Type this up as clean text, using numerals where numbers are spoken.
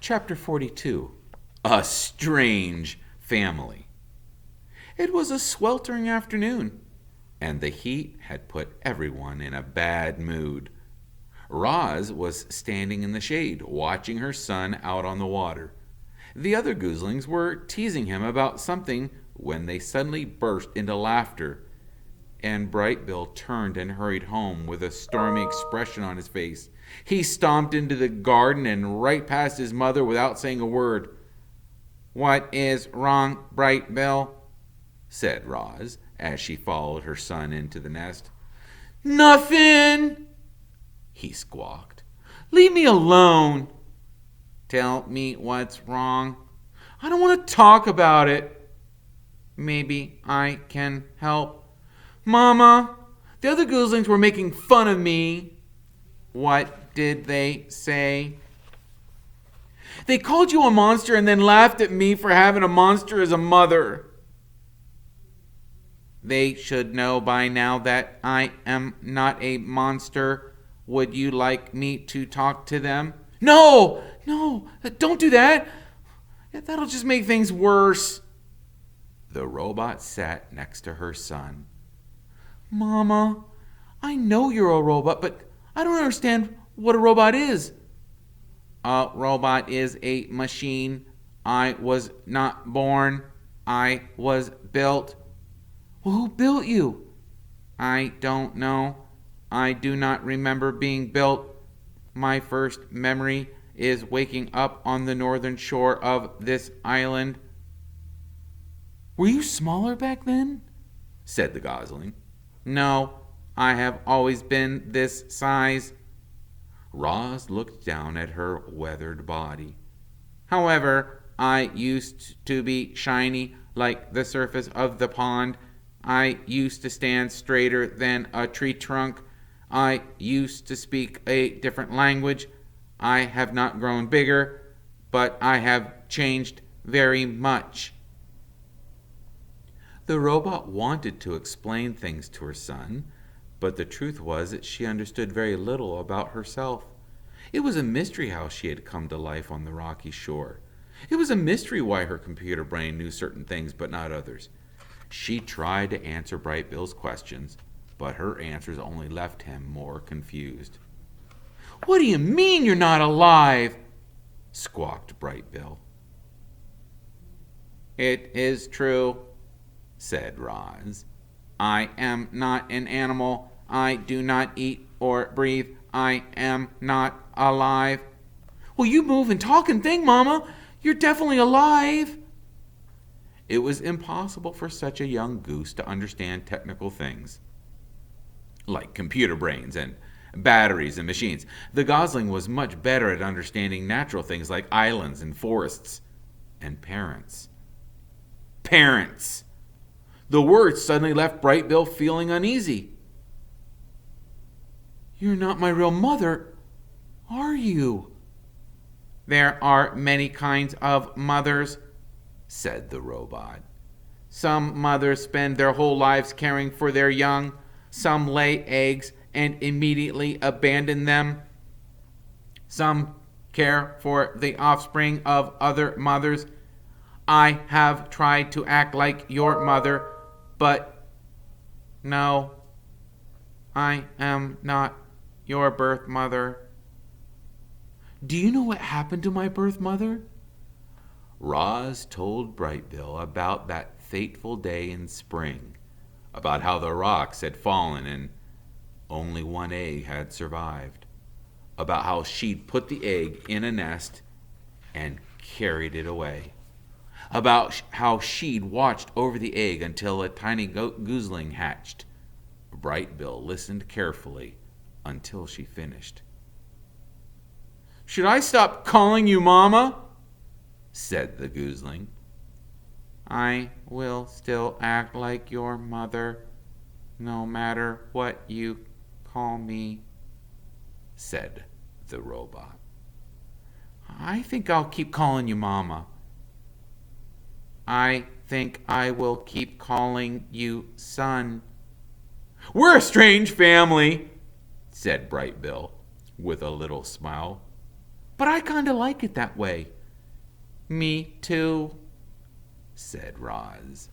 Chapter 42. A Strange Family. It was a sweltering afternoon, and the heat had put everyone in a bad mood. Roz was standing in the shade, watching her son out on the water. The other goslings were teasing him about something when they suddenly burst into laughter, and Bright Bill turned and hurried home with a stormy expression on his face. He stomped into the garden and right past his mother without saying a word. "What is wrong, Bright Bill?" said Roz, as she followed her son into the nest. "Nothing," he squawked. "Leave me alone." "Tell me what's wrong." "I don't want to talk about it." "Maybe I can help." "Mama, the other goslings were making fun of me." "What did they say?" "They called you a monster and then laughed at me for having a monster as a mother." "They should know by now that I am not a monster. Would you like me to talk to them?" No, don't do that. That'll just make things worse." The robot sat next to her son. "Mama, I know you're a robot, but I don't understand what a robot is." "A robot is a machine. I was not born. I was built." "Well, who built you?" "I don't know. I do not remember being built. My first memory is waking up on the northern shore of this island." "Were you smaller back then?" said the gosling. "No, I have always been this size." Roz looked down at her weathered body. "However, I used to be shiny like the surface of the pond. I used to stand straighter than a tree trunk. I used to speak a different language. I have not grown bigger, but I have changed very much." The robot wanted to explain things to her son, but the truth was that she understood very little about herself. It was a mystery how she had come to life on the rocky shore. It was a mystery why her computer brain knew certain things but not others. She tried to answer Bright Bill's questions, but her answers only left him more confused. "What do you mean you're not alive?" squawked Bright Bill. "It is true," said Roz. "I am not an animal. I do not eat or breathe. I am not alive." "Well, you move and talk and think, Mama. You're definitely alive." It was impossible for such a young goose to understand technical things, like computer brains and batteries and machines. The gosling was much better at understanding natural things like islands and forests and parents. Parents! The word suddenly left Bright Bill feeling uneasy. "You're not my real mother, are you?" "There are many kinds of mothers," said the robot. "Some mothers spend their whole lives caring for their young. Some lay eggs and immediately abandon them. Some care for the offspring of other mothers. I have tried to act like your mother, but no, I am not your birth mother." "Do you know what happened to my birth mother?" Roz told Bright Bill about that fateful day in spring, about how the rocks had fallen and only one egg had survived, about how she'd put the egg in a nest and carried it away, about how she'd watched over the egg until a tiny gosling hatched. Bright Bill listened carefully until she finished. "Should I stop calling you Mama?" said the gosling. "I will still act like your mother, no matter what you call me," said the robot. "I think I'll keep calling you Mama." "I think I will keep calling you son." "We're a strange family," said Bright Bill with a little smile. but I kind of like it that way. Me too, said Roz.